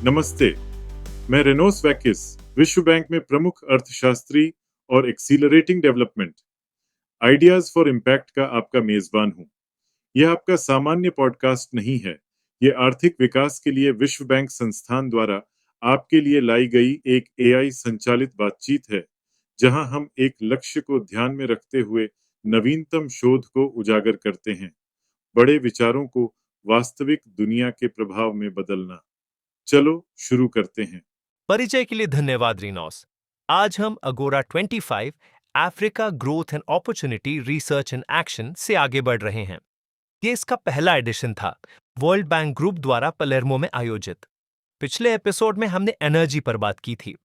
नमस्ते। मैं रेनोस वैकिस, विश्व बैंक में प्रमुख अर्थशास्त्री और accelerating development ideas for impact का आपका मेजबान हूं। यह आपका सामान्य पॉडकास्ट नहीं है। ये आर्थिक विकास के लिए विश्व बैंक संस्थान द्वारा आपके लिए लाई गई एक एआई संचालित बातचीत है, जहां हम एक लक्ष्य को ध्यान में रखते हुए नवीनतम शोध को उजागर करते हैं, बड़े विचारों को वास्तविक दुनिया के प्रभाव में बदलना। चलो शुरू करते हैं। परिचय के लिए धन्यवाद रिनोस। आज हम अगोरा 25 Africa growth and opportunity research and action से आगे बढ़ रहे हैं। ये इसका पहला एडिशन था, वर्ल्ड बैंक ग्रुप द्वारा पलेर्मो में आयोजित। पिछले एपिसोड में हमने एनर्जी पर बात की थी।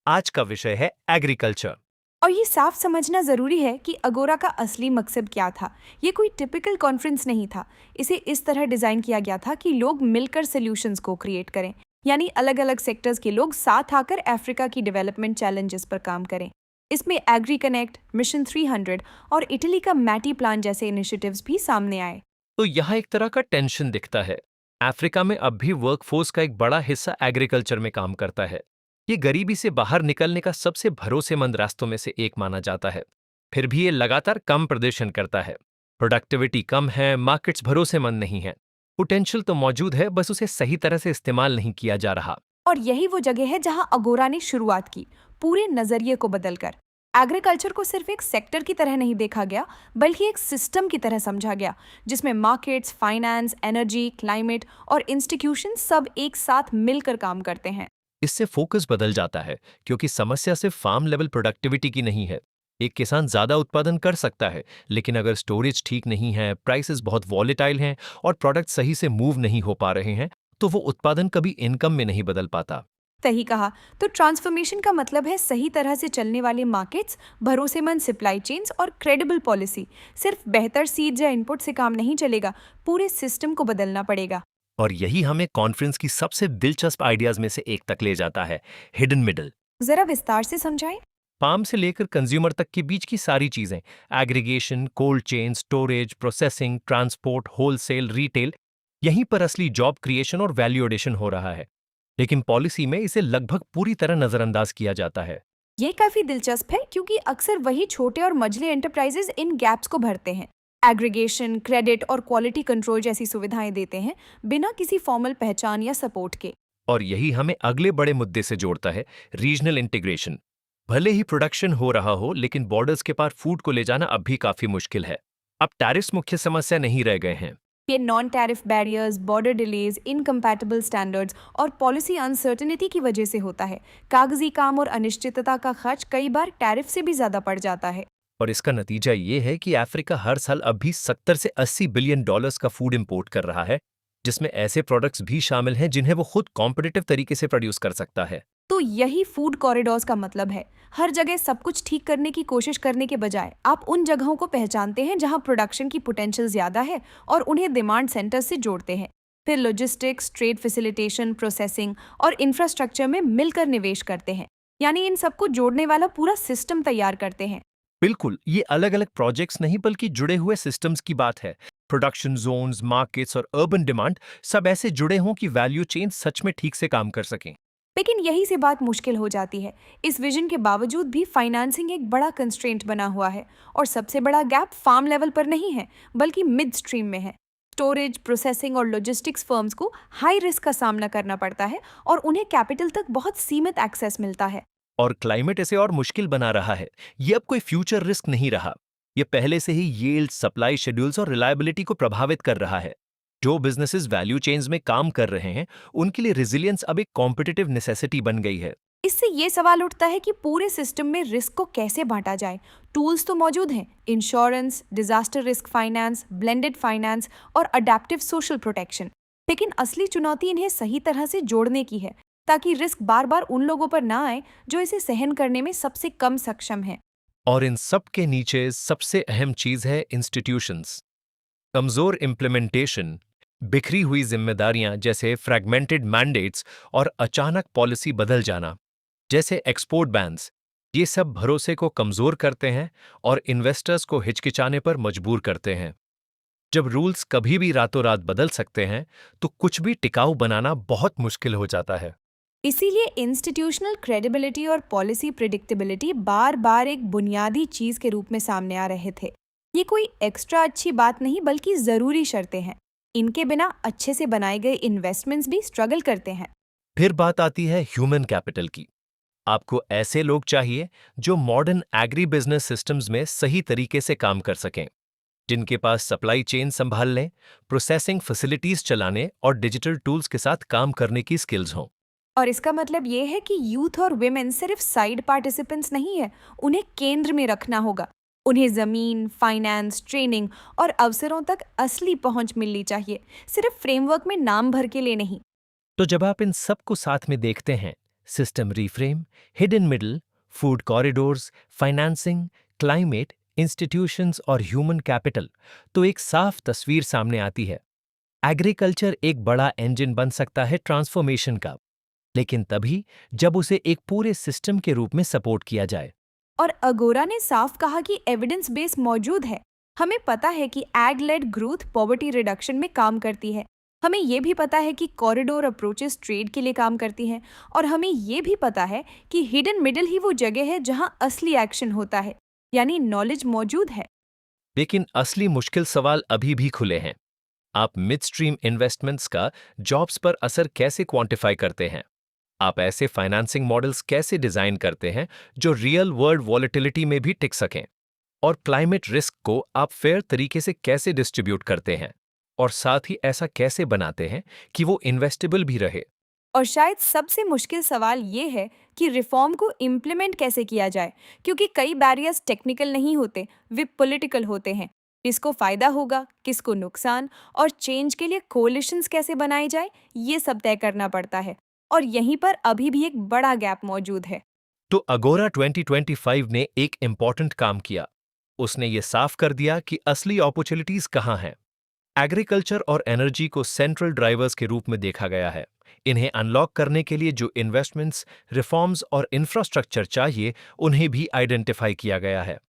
आज का विषय है एग्रीकल्चर। और ये साफ समझना जरूरी है कि अगोरा का असली मकसद क्या था। ये कोई टिपिकल कॉन्फ्रेंस नहीं था। इसे इस तरह डिजाइन किया गया था कि लोग मिलकर सॉल्यूशंस को क्रिएट करें, यानी अलग अलग सेक्टर्स के लोग साथ आकर अफ्रीका की डेवलपमेंट चैलेंजेस पर काम करें। इसमें एग्री कनेक्ट, मिशन 300 और इटली का मैटी प्लान जैसे इनिशिएटिव्स भी सामने आए। तो यहाँ एक तरह का टेंशन दिखता है। अफ्रीका में अब भी वर्कफोर्स का एक बड़ा हिस्सा एग्रीकल्चर में काम करता है। ये गरीबी से बाहर निकलने का सबसे भरोसेमंद रास्तों में से एक माना जाता है। फिर भी ये लगातार कम प्रदर्शन करता है। प्रोडक्टिविटी कम है, मार्केट्स भरोसेमंद नहीं है। पोटेंशियल तो मौजूद है, बस उसे सही तरह से इस्तेमाल नहीं किया जा रहा। और यही वो जगह है जहां अगोरा ने शुरुआत की, पूरे नजरिए को बदलकर। एग्रीकल्चर को सिर्फ एक सेक्टर की तरह नहीं देखा गया, बल्कि एक सिस्टम की तरह समझा गया, जिसमें मार्केट्स, फाइनेंस, एनर्जी, क्लाइमेट और इंस्टीट्यूशन सब एक साथ मिलकर काम करते हैं। इससे फोकस बदल जाता है, क्योंकि समस्या सिर्फ फार्म लेवल प्रोडक्टिविटी की नहीं है। एक किसान ज्यादा उत्पादन कर सकता है, लेकिन अगर स्टोरेज ठीक नहीं है, प्राइसेस बहुत वॉलेटाइल हैं और प्रोडक्ट सही से मूव नहीं हो पा रहे हैं, तो वो उत्पादन कभी इनकम में नहीं बदल पाता। सही कहा। तो ट्रांसफॉर्मेशन का मतलब है सही तरह से चलने वाले मार्केट्स, भरोसेमंद सप्लाई चेन्स और क्रेडिबल पॉलिसी। सिर्फ बेहतर सीड या इनपुट से काम नहीं चलेगा, पूरे सिस्टम को बदलना पड़ेगा। और यही हमें कॉन्फ्रेंस की सबसे दिलचस्प आइडियाज में से एक तक ले जाता है, हिडन मिडल। जरा विस्तार से समझाएं। फार्म से लेकर कंज्यूमर तक के बीच की सारी चीजें, aggregation, cold chain, storage, processing, transport, wholesale, retail, यहीं पर असली जॉब क्रिएशन और वैल्यू एडिशन हो रहा है। लेकिन पॉलिसी में इसे लगभग पूरी तरह नजरअंदाज किया जाता है। ये काफी दिलचस्प है, क्योंकि अक्सर वही छोटे और मझले एंटरप्राइजेज इन गैप्स को भरते हैं। एग्रीगेशन, क्रेडिट और क्वालिटी कंट्रोल जैसी सुविधाएं देते हैं, बिना किसी फॉर्मल पहचान या सपोर्ट के। और यही हमें अगले बड़े मुद्दे से जोड़ता है, रीजनल इंटीग्रेशन। भले ही प्रोडक्शन हो रहा हो, लेकिन बॉर्डर्स के पार फूड को ले जाना अब भी काफी मुश्किल है। अब टैरिफ्स मुख्य समस्या नहीं रह गए हैं। ये non tariff barriers, border delays, incompatible standards और पॉलिसी अनसर्टेनिटी की वजह से होता है। कागजी काम और अनिश्चितता का खर्च कई बार टैरिफ से भी ज्यादा पड़ जाता है। और इसका नतीजा ये है कि अफ्रीका हर साल अब भी 70 से 80 बिलियन डॉलर्स का फूड इंपोर्ट कर रहा है, जिसमें ऐसे प्रोडक्ट्स भी शामिल हैं जिन्हें वो खुद कॉम्पिटिटिव तरीके से प्रोड्यूस कर सकता है। तो यही फूड कॉरिडोर्स का मतलब है। हर जगह सब कुछ ठीक करने की कोशिश करने के बजाय आप उन जगहों को पहचानते हैं जहां प्रोडक्शन की पोटेंशियल ज्यादा है और उन्हें डिमांड सेंटर से जोड़ते हैं। फिर लॉजिस्टिक्स, ट्रेड फैसिलिटेशन, प्रोसेसिंग और इंफ्रास्ट्रक्चर में मिलकर निवेश करते हैं, यानी इन सबको जोड़ने वाला पूरा सिस्टम तैयार करते हैं। बिल्कुल, ये अलग अलग प्रोजेक्ट्स नहीं बल्कि जुड़े हुए सिस्टम्स की बात है। प्रोडक्शन जोन्स, मार्केट्स और अर्बन डिमांड सब ऐसे जुड़े हों कि वैल्यू चेन सच में ठीक से काम कर सकें। लेकिन यही से बात मुश्किल हो जाती है। इस विजन के बावजूद भी फाइनेंसिंग एक बड़ा कंस्ट्रेंट बना हुआ है, और सबसे बड़ा गैप फार्म लेवल पर नहीं है, बल्कि मिड स्ट्रीम में है। स्टोरेज, प्रोसेसिंग और लॉजिस्टिक्स फर्म्स को हाई रिस्क का सामना करना पड़ता है, और उन्हें कैपिटल तक बहुत सीमित एक्सेस मिलता है। और क्लाइमेट इसे और मुश्किल बना रहा है। ये अब कोई फ्यूचर रिस्क नहीं रहा। ये पहले से ही यील्ड, सप्लाई शेड्यूल्स और रिलायबिलिटी को प्रभावित कर रहा है। जो बिजनेसेस वैल्यू चेन्स में काम कर रहे हैं, उनके लिए रेजिलियंस अब एक कॉम्पिटिटिव नेसेसिटी बन गई है। इससे ये सवाल उठता है कि पूरे सिस्टम में रिस्क को कैसे बांटा जाए। टूल्स तो मौजूद हैं, insurance, disaster risk finance, blended finance और अडेप्टिव सोशल प्रोटेक्शन। लेकिन असली चुनौती इन्हें सही तरह से जोड़ने की है, ताकि रिस्क बार बार उन लोगों पर ना आए जो इसे सहन करने में सबसे कम सक्षम हैं। और इन सब के नीचे सबसे अहम चीज है इंस्टीट्यूशंस। कमजोर इम्प्लीमेंटेशन, बिखरी हुई जिम्मेदारियां जैसे फ्रैगमेंटेड मैंडेट्स और अचानक पॉलिसी बदल जाना जैसे एक्सपोर्ट बैन्स, ये सब भरोसे को कमजोर करते हैं और इन्वेस्टर्स को हिचकिचाने पर मजबूर करते हैं। जब रूल्स कभी भी रातों रात बदल सकते हैं, तो कुछ भी टिकाऊ बनाना बहुत मुश्किल हो जाता है। इसीलिए इंस्टीट्यूशनल क्रेडिबिलिटी और पॉलिसी प्रिडिक्टेबिलिटी बार बार एक बुनियादी चीज के रूप में सामने आ रहे थे। ये कोई एक्स्ट्रा अच्छी बात नहीं बल्कि जरूरी शर्तें हैं। इनके बिना अच्छे से बनाए गए इन्वेस्टमेंट्स भी स्ट्रगल करते हैं। फिर बात आती है ह्यूमन कैपिटल की। आपको ऐसे लोग चाहिए जो मॉडर्न एग्री बिजनेस सिस्टम्स में सही तरीके से काम कर सकें, जिनके पास सप्लाई चेन संभालने, प्रोसेसिंग फैसिलिटीज चलाने और डिजिटल टूल्स के साथ काम करने की स्किल्स हों। और इसका मतलब ये है कि यूथ और विमेन सिर्फ साइड पार्टिसिपेंट्स नहीं है, उन्हें केंद्र में रखना होगा। उन्हें जमीन, फाइनेंस, ट्रेनिंग और अवसरों तक असली पहुंच मिलनी चाहिए, सिर्फ फ्रेमवर्क में नाम भर के लिए नहीं। तो जब आप इन सबको साथ में देखते हैं, system reframe, hidden middle, food corridors, financing, climate, institutions और ह्यूमन कैपिटल, तो एक साफ तस्वीर सामने आती है। एग्रीकल्चर एक बड़ा इंजन बन सकता है ट्रांसफॉर्मेशन का, लेकिन तभी जब उसे एक पूरे सिस्टम के रूप में सपोर्ट किया जाए। और अगोरा ने साफ कहा कि एविडेंस बेस मौजूद है। हमें पता है कि egg led growth poverty reduction में काम करती है। हमें ये भी पता है कि कॉरिडोर अप्रोचेस ट्रेड के लिए काम करती हैं। और हमें ये भी पता है कि हिडन मिडल ही वो जगह है जहां असली एक्शन होता है, यानी नॉलेज मौजूद है। लेकिन असली मुश्किल सवाल अभी भी खुले हैं। आप मिडस्ट्रीम इन्वेस्टमेंट्स का जॉब्स पर असर कैसे क्वांटिफाई करते हैं? आप ऐसे फाइनेंसिंग मॉडल्स कैसे डिजाइन करते हैं जो रियल वर्ल्ड वॉलेटिलिटी में भी टिक सकें? और क्लाइमेट रिस्क को आप फेयर तरीके से कैसे डिस्ट्रीब्यूट करते हैं? और साथ ही ऐसा कैसे बनाते हैं कि वो इन्वेस्टेबल भी रहे? और शायद सबसे मुश्किल सवाल ये है कि रिफॉर्म को इम्प्लीमेंट कैसे किया जाए, क्योंकि कई बैरियर्स टेक्निकल नहीं होते, वे पॉलिटिकल होते हैं। किसको फायदा होगा, किसको नुकसान, और चेंज के लिए कोलिशंस कैसे बनाए जाए, ये सब तय करना पड़ता है। और यहीं पर अभी भी एक बड़ा गैप मौजूद है। तो अगोरा 2025 ने एक इम्पॉर्टेंट काम किया। उसने ये साफ कर दिया कि असली अपॉर्चुनिटीज कहाँ हैं। एग्रीकल्चर और एनर्जी को सेंट्रल ड्राइवर्स के रूप में देखा गया है। इन्हें अनलॉक करने के लिए जो इन्वेस्टमेंट्स, रिफॉर्म्स और इंफ्रास्ट्रक्चर चाहिए, उन्हें भी आइडेंटिफाई किया गया है।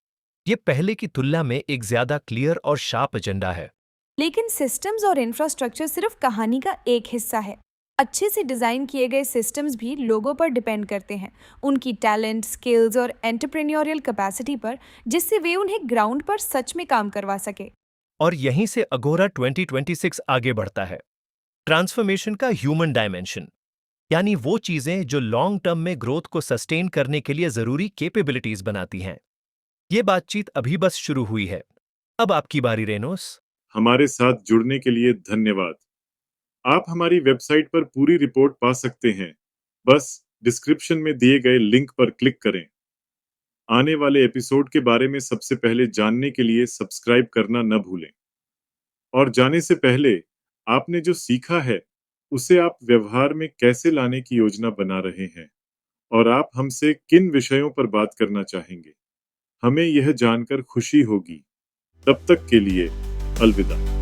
ये पहले की तुलना में एक ज्यादा क्लियर और शार्प एजेंडा है। लेकिन सिस्टम्स और इंफ्रास्ट्रक्चर सिर्फ कहानी का एक हिस्सा है। अच्छे से डिजाइन किए गए सिस्टम्स भी लोगों पर डिपेंड करते हैं, उनकी टैलेंट, स्किल्स और एंटरप्रेन्योरियल कैपेसिटी पर, जिससे वे उन्हें ग्राउंड पर सच में काम करवा सके। और यहीं से अगोरा 2026 आगे बढ़ता है। ट्रांसफॉर्मेशन का ह्यूमन डायमेंशन, यानी वो चीजें जो लॉन्ग टर्म में ग्रोथ को सस्टेन करने के लिए जरूरी कैपेबिलिटीज बनाती हैं। ये बातचीत अभी बस शुरू हुई है। अब आपकी बारी रेनोस। हमारे साथ जुड़ने के लिए धन्यवाद। आप हमारी वेबसाइट पर पूरी रिपोर्ट पा सकते हैं। बस डिस्क्रिप्शन में दिए गए लिंक पर क्लिक करें। आने वाले एपिसोड के बारे में सबसे पहले जानने के लिए सब्सक्राइब करना न भूलें। और जाने से पहले, आपने जो सीखा है, उसे आप व्यवहार में कैसे लाने की योजना बना रहे हैं और आप हमसे किन विषयों पर बात करना चाहेंगे। हमें यह जानकर खुशी होगी। तब तक के लिए अलविदा।